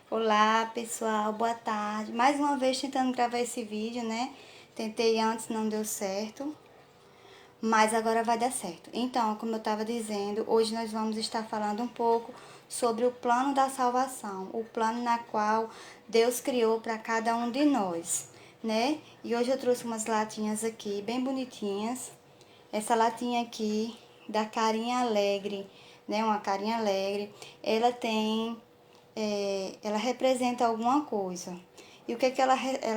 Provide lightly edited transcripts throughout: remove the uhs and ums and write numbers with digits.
Olá pessoal, boa tarde. Mais uma vez tentando gravar esse vídeo, né? Tentei antes, não deu certo, mas agora vai dar certo. Então, como eu estava dizendo, hoje nós vamos estar falando um pouco sobre o plano da salvação, o plano na qual Deus criou para cada um de nós, né? E hoje eu trouxe umas latinhas aqui, bem bonitinhas. Essa latinha aqui, da carinha alegre, né? Uma carinha alegre, ela tem ela representa alguma coisa. E o que é que ela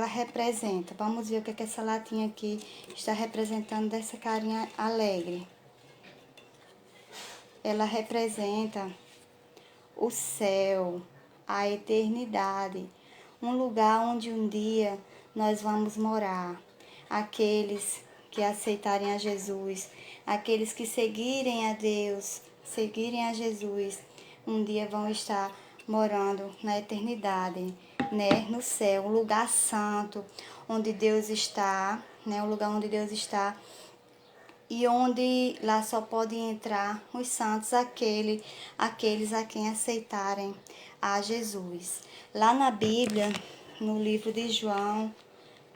representa? Vamos ver o que é que essa latinha aqui está representando dessa carinha alegre. Ela representa o céu, a eternidade, um lugar onde um dia nós vamos morar. Aqueles que aceitarem a Jesus, aqueles que seguirem a Deus, seguirem a Jesus, um dia vão estar morando na eternidade, né, no céu, um lugar santo, onde Deus está, né, um lugar onde Deus está e onde lá só podem entrar os santos, aqueles a quem aceitarem a Jesus. Lá na Bíblia, no livro de João,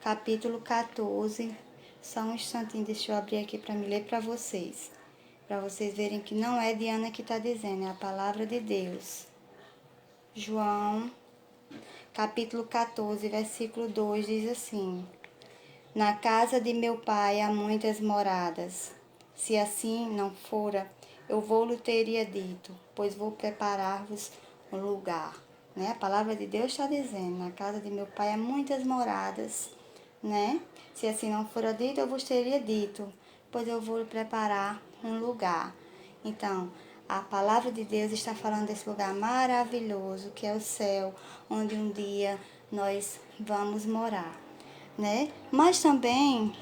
capítulo 14, só um instantinho, deixa eu abrir aqui para me ler para vocês verem que não é Diana que está dizendo, é a palavra de Deus. João, capítulo 14, versículo 2 diz assim: Na casa de meu pai há muitas moradas. Se assim não fora, eu vou-lhe teria dito, pois vou preparar-vos um lugar. Né? A palavra de Deus está dizendo, na casa de meu pai há muitas moradas, né? Se assim não fora dito, eu vos teria dito, pois eu vou lhe preparar um lugar. Então, a palavra de Deus está falando desse lugar maravilhoso, que é o céu, onde um dia nós vamos morar, né? Mas também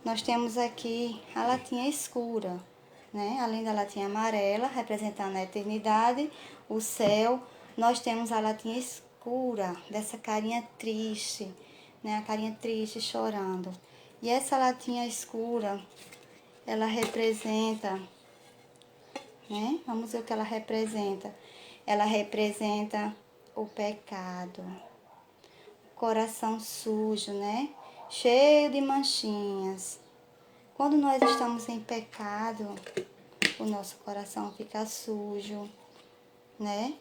nós temos aqui a latinha escura, né? Além da latinha amarela, representando a eternidade, o céu, nós temos a latinha escura, dessa carinha triste, né? A carinha triste, chorando. E essa latinha escura, ela representa, né? Vamos ver o que ela representa. Ela representa o pecado, coração sujo, né? Cheio de manchinhas. Quando nós estamos em pecado, o nosso coração fica sujo, né?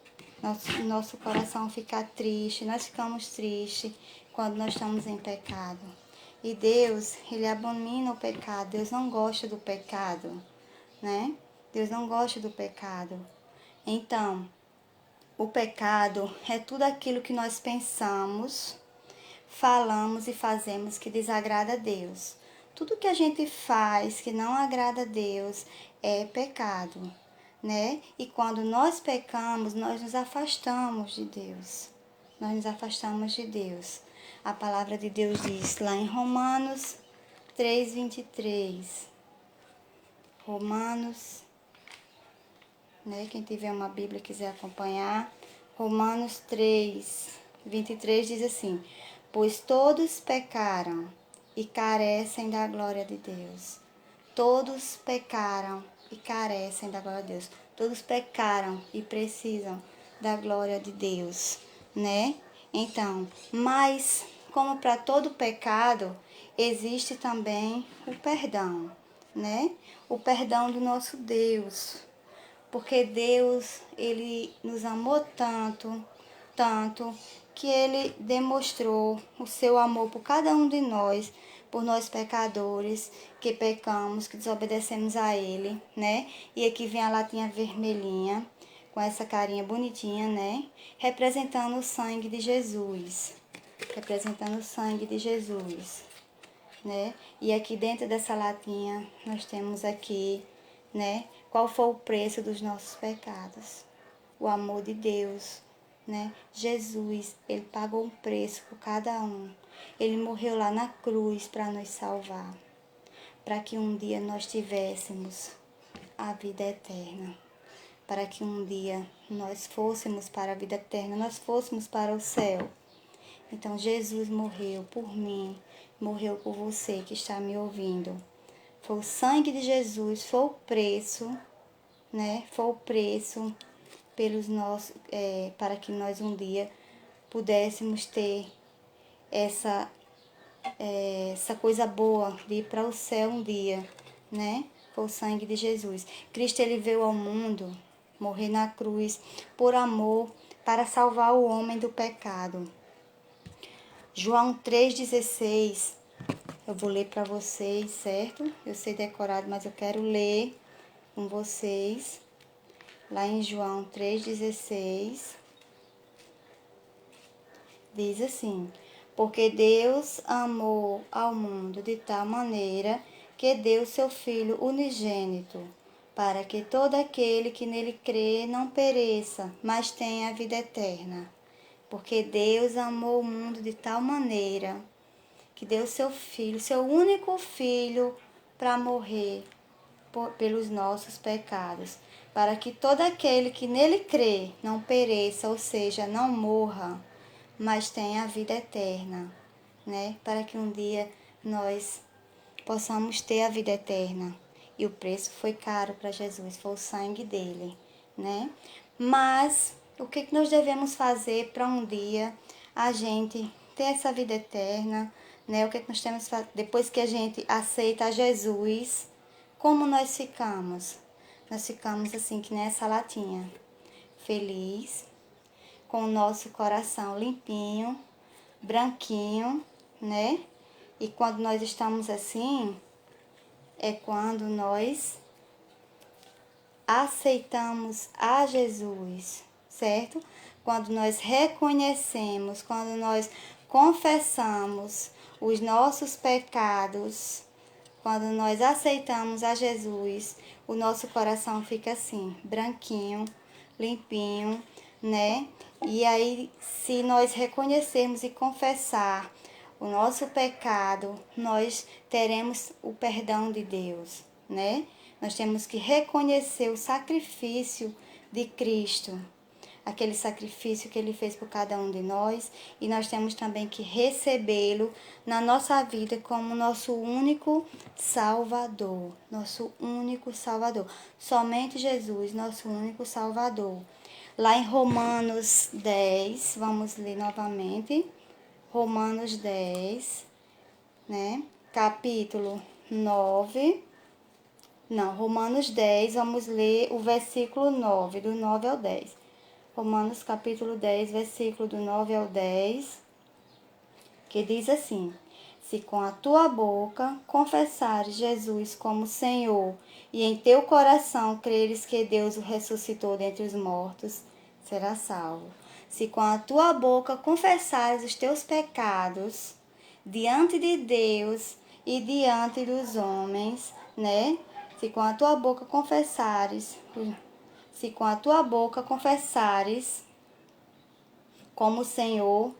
Nosso coração fica triste, nós ficamos tristes quando nós estamos em pecado. E Deus, Ele abomina o pecado, Deus não gosta do pecado, né? Deus não gosta do pecado. Então, o pecado é tudo aquilo que nós pensamos, falamos e fazemos que desagrada a Deus. Tudo que a gente faz que não agrada a Deus é pecado, né? E quando nós pecamos, nós nos afastamos de Deus. Nós nos afastamos de Deus. A palavra de Deus diz lá em Romanos 3:23. Romanos, né? Quem tiver uma Bíblia e quiser acompanhar, Romanos 3:23 diz assim: Pois todos pecaram e carecem da glória de Deus. Todos pecaram e carecem da glória de Deus. Todos pecaram e precisam da glória de Deus, né? Então, mas como para todo pecado, existe também o perdão, né? O perdão do nosso Deus. Porque Deus, Ele nos amou tanto, tanto, que Ele demonstrou o seu amor por cada um de nós, por nós pecadores, que pecamos, que desobedecemos a Ele, né? E aqui vem a latinha vermelhinha, com essa carinha bonitinha, né? Representando o sangue de Jesus. Representando o sangue de Jesus, né? E aqui dentro dessa latinha nós temos aqui, né? Qual foi o preço dos nossos pecados? O amor de Deus, né? Jesus, ele pagou um preço por cada um. Ele morreu lá na cruz para nos salvar, para que um dia nós tivéssemos a vida eterna, para que um dia nós fôssemos para a vida eterna, nós fôssemos para o céu. Então Jesus morreu por mim, morreu por você que está me ouvindo. Foi o sangue de Jesus, foi o preço, né? Foi o preço pelos nossos, para que nós um dia pudéssemos ter essa coisa boa de ir para o céu um dia, né? Foi o sangue de Jesus. Cristo, ele veio ao mundo morrer na cruz por amor para salvar o homem do pecado. João 3,16, eu vou ler para vocês, certo? Eu sei decorado, mas eu quero ler com vocês. Lá em João 3,16, diz assim: porque Deus amou ao mundo de tal maneira que deu seu Filho unigênito, para que todo aquele que nele crê não pereça, mas tenha a vida eterna. Porque Deus amou o mundo de tal maneira que deu seu Filho, seu único Filho, para morrer pelos nossos pecados, para que todo aquele que nele crê não pereça, ou seja, não morra, mas tenha a vida eterna, né? Para que um dia nós possamos ter a vida eterna. E o preço foi caro para Jesus, foi o sangue dele, né? Mas o que nós devemos fazer para um dia a gente ter essa vida eterna, né? O que nós temos que fazer depois que a gente aceita Jesus? Como nós ficamos? Nós ficamos assim, que nessa latinha, feliz, com o nosso coração limpinho, branquinho, né? E quando nós estamos assim, é quando nós aceitamos a Jesus, certo? Quando nós reconhecemos, quando nós confessamos os nossos pecados, quando nós aceitamos a Jesus, o nosso coração fica assim, branquinho, limpinho, né? E aí, se nós reconhecermos e confessar o nosso pecado, nós teremos o perdão de Deus, né? Nós temos que reconhecer o sacrifício de Cristo, aquele sacrifício que ele fez por cada um de nós, e nós temos também que recebê-lo na nossa vida como nosso único Salvador, nosso único Salvador. Somente Jesus, nosso único Salvador. Lá em Romanos 10, vamos ler novamente, Romanos 10, né? Capítulo 9. Não, Romanos 10, vamos ler o versículo 9, do 9 ao 10. Romanos capítulo 10, versículo do 9 ao 10, que diz assim: se com a tua boca confessares Jesus como Senhor e em teu coração creres que Deus o ressuscitou dentre os mortos, serás salvo. Se com a tua boca confessares os teus pecados diante de Deus e diante dos homens, né? Se com a tua boca confessares como Senhor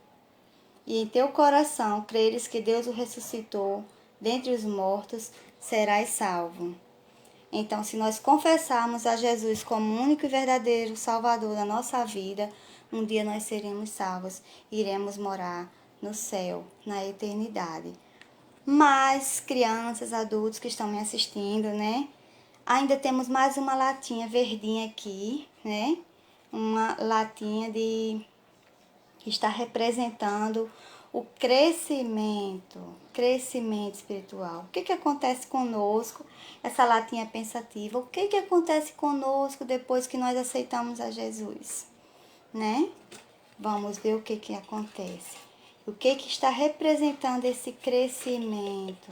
e em teu coração creres que Deus o ressuscitou dentre os mortos, serás salvo. Então, se nós confessarmos a Jesus como único e verdadeiro Salvador da nossa vida, um dia nós seremos salvos, iremos morar no céu, na eternidade. Mas, crianças, adultos que estão me assistindo, né? Ainda temos mais uma latinha verdinha aqui, né? Uma latinha que está representando o crescimento espiritual. O que acontece conosco? Essa latinha pensativa. O que acontece conosco depois que nós aceitamos a Jesus, né? Vamos ver o que acontece. O que está representando esse crescimento?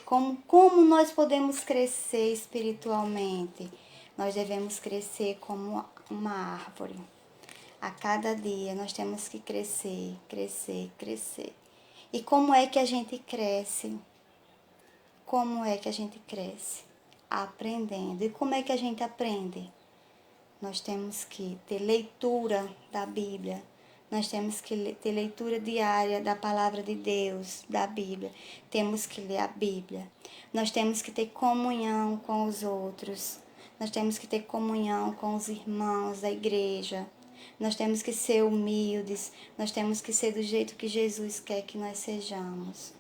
Como nós podemos crescer espiritualmente? Nós devemos crescer como uma árvore. A cada dia nós temos que crescer, crescer, crescer. E como é que a gente cresce? Como é que a gente cresce? Aprendendo. E como é que a gente aprende? Nós temos que ter leitura da Bíblia. Nós temos que ter leitura diária da palavra de Deus, da Bíblia. Temos que ler a Bíblia. Nós temos que ter comunhão com os outros. Nós temos que ter comunhão com os irmãos da igreja. Nós temos que ser humildes. Nós temos que ser do jeito que Jesus quer que nós sejamos.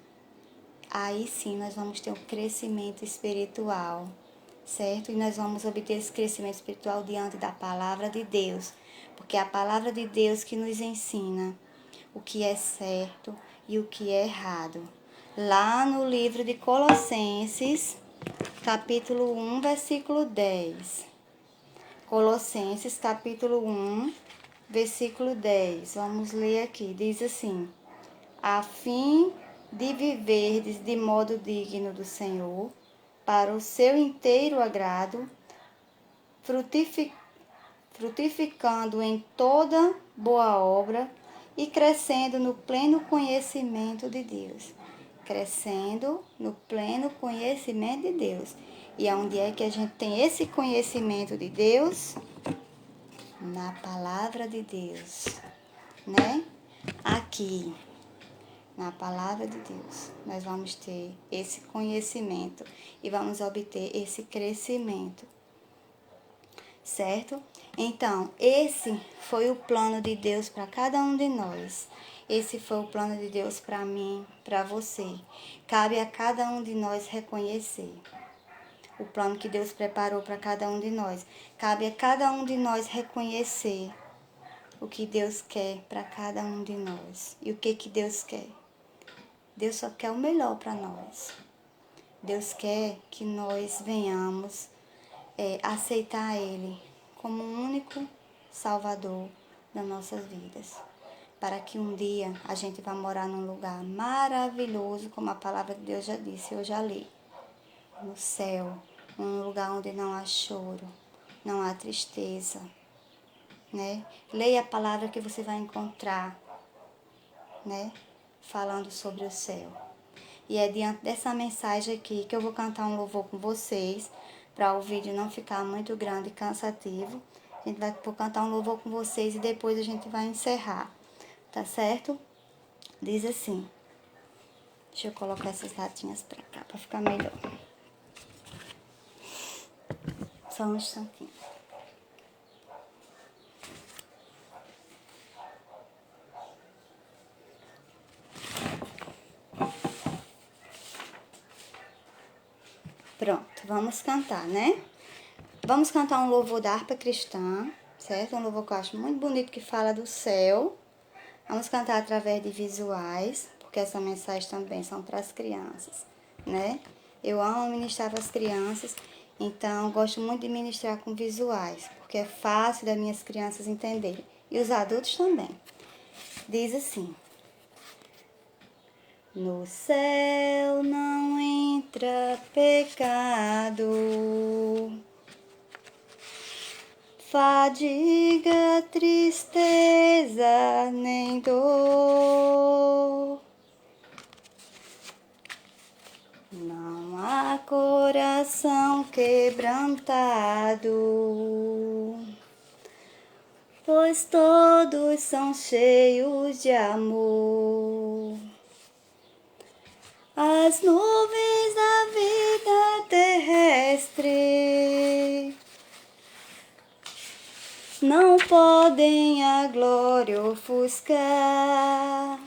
Aí sim nós vamos ter um crescimento espiritual, certo? E nós vamos obter esse crescimento espiritual diante da palavra de Deus. porque é a palavra de Deus que nos ensina o que é certo e o que é errado. Lá no livro de Colossenses, capítulo 1, versículo 10. Colossenses, capítulo 1, versículo 10. Vamos ler aqui. Diz assim: a fim de viverdes de modo digno do Senhor, para o seu inteiro agrado, frutificando em toda boa obra e crescendo no pleno conhecimento de Deus. Crescendo no pleno conhecimento de Deus. E aonde é que a gente tem esse conhecimento de Deus? Na palavra de Deus, né? Aqui, na palavra de Deus, nós vamos ter esse conhecimento e vamos obter esse crescimento, certo? Então, esse foi o plano de Deus para cada um de nós. Esse foi o plano de Deus para mim, para você. Cabe a cada um de nós reconhecer o plano que Deus preparou para cada um de nós. Cabe a cada um de nós reconhecer o que Deus quer para cada um de nós. E o que Deus quer? Deus só quer o melhor para nós. Deus quer que nós venhamos aceitar Ele como o único Salvador das nossas vidas. Para que um dia a gente vá morar num lugar maravilhoso, como a palavra de Deus já disse, eu já li. No céu, um lugar onde não há choro, não há tristeza, né? Leia a palavra que você vai encontrar, né? Falando sobre o céu. E é diante dessa mensagem aqui que eu vou cantar um louvor com vocês, para o vídeo não ficar muito grande e cansativo. A gente vai cantar um louvor com vocês e depois a gente vai encerrar, tá certo? Diz assim. Deixa eu colocar essas latinhas pra cá, pra ficar melhor. Só um instantinho. Pronto, vamos cantar, né? Vamos cantar um louvor da harpa cristã, certo? Um louvor que eu acho muito bonito, que fala do céu. Vamos cantar através de visuais, porque essa mensagem também são para as crianças, né? Eu amo ministrar para as crianças, então gosto muito de ministrar com visuais, porque é fácil das minhas crianças entenderem. E os adultos também. Diz assim: no céu não entra pecado, fadiga, tristeza, nem dor. Não há coração quebrantado, pois todos são cheios de amor. As nuvens da vida terrestre não podem a glória ofuscar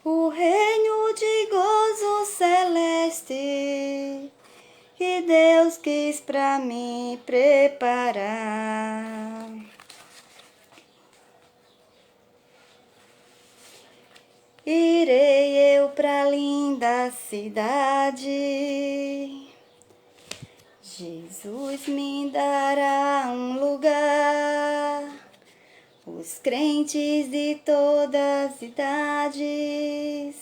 o reino de gozo celeste que Deus quis pra mim preparar. Irei eu pra linda cidade, Jesus me dará um lugar. Os crentes de todas as idades,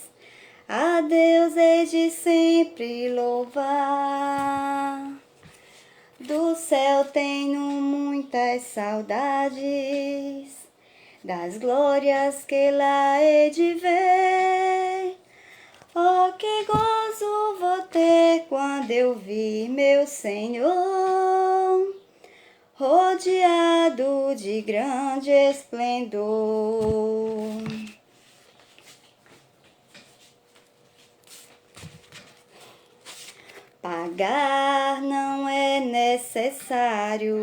a Deus hei de sempre louvar. Do céu tenho muitas saudades, das glórias que lá hei de ver. Oh, que gozo vou ter quando eu vir meu Senhor, rodeado de grande esplendor. Pagar não é necessário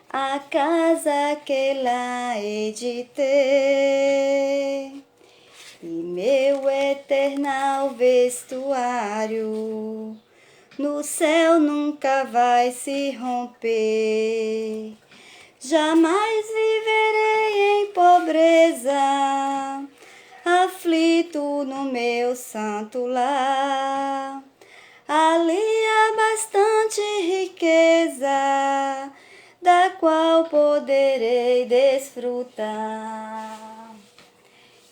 a casa que lá hei de ter, e meu eternal vestuário no céu nunca vai se romper. jamais viverei em pobreza, aflito no meu santo lar. Ali há bastante riqueza, da qual poderei desfrutar.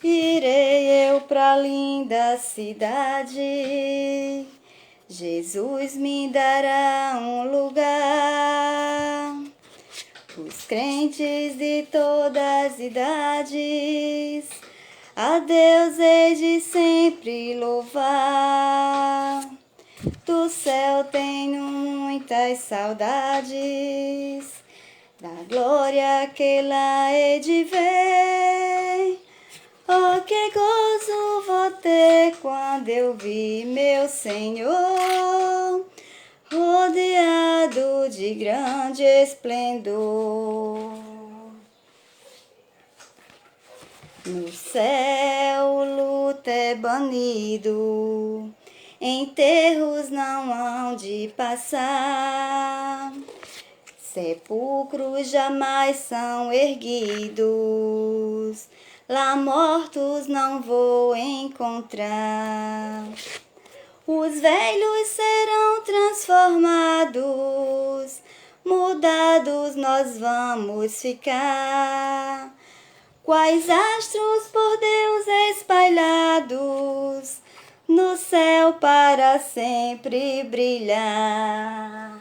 Irei eu pra linda cidade, Jesus me dará um lugar. Os crentes de todas as idades, a Deus hei de sempre louvar. Do céu tenho muitas saudades, da glória que lá hei de ver. Oh, que gozo vou ter quando eu vi meu Senhor, rodeado de grande esplendor. No céu o luto é banido, enterros não hão de passar, sepulcros jamais são erguidos, lá mortos não vou encontrar. Os velhos serão transformados, mudados nós vamos ficar. Quais astros por Deus espalhados, no céu para sempre brilhar.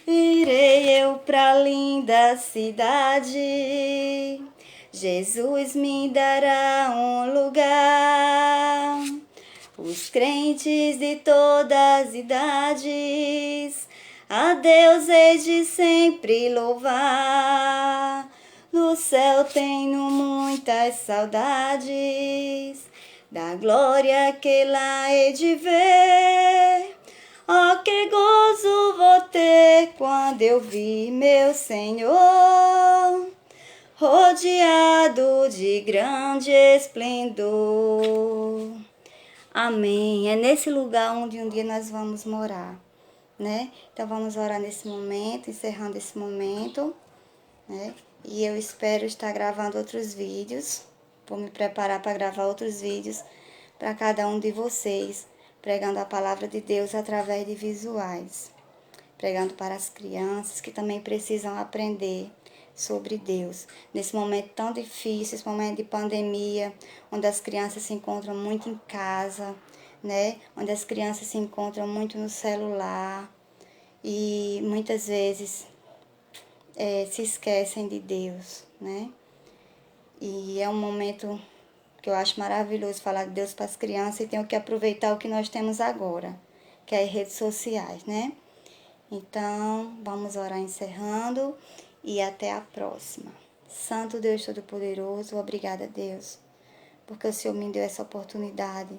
Irei eu pra linda cidade, Jesus me dará um lugar. Os crentes de todas as idades, a Deus hei de sempre louvar. No céu tenho muitas saudades, da glória que lá hei de ver. Oh, que gozo vou ter quando eu vi meu Senhor, rodeado de grande esplendor. Amém. É nesse lugar onde um dia nós vamos morar, né? Então vamos orar nesse momento, encerrando esse momento, né? E eu espero estar gravando outros vídeos. Vou me preparar para gravar outros vídeos para cada um de vocês, pregando a palavra de Deus através de visuais, pregando para as crianças que também precisam aprender sobre Deus. Nesse momento tão difícil, esse momento de pandemia, onde as crianças se encontram muito em casa, né? Onde as crianças se encontram muito no celular e muitas vezes se esquecem de Deus, né? E é um momento que eu acho maravilhoso falar de Deus para as crianças e tenho que aproveitar o que nós temos agora, que é as redes sociais, né? Então, vamos orar encerrando e até a próxima. Santo Deus Todo-Poderoso, obrigada, Deus, porque o Senhor me deu essa oportunidade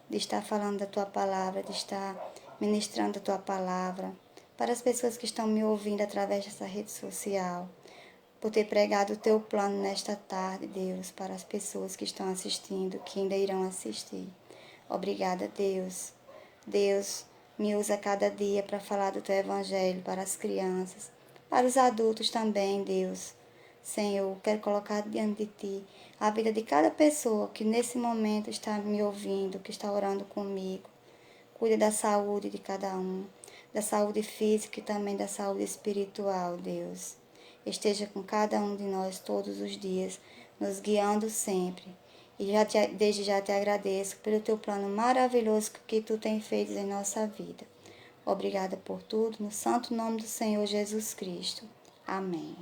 de estar falando da Tua palavra, de estar ministrando a Tua palavra para as pessoas que estão me ouvindo através dessa rede social, por ter pregado o Teu plano nesta tarde, Deus, para as pessoas que estão assistindo, que ainda irão assistir. Obrigada, Deus. Deus, me usa cada dia para falar do Teu Evangelho para as crianças, para os adultos também, Deus. Senhor, quero colocar diante de Ti a vida de cada pessoa que nesse momento está me ouvindo, que está orando comigo. Cuida da saúde de cada um, da saúde física e também da saúde espiritual, Deus. Esteja com cada um de nós todos os dias, nos guiando sempre. E desde já te agradeço pelo Teu plano maravilhoso que Tu tem feito em nossa vida. Obrigada por tudo, no santo nome do Senhor Jesus Cristo. Amém.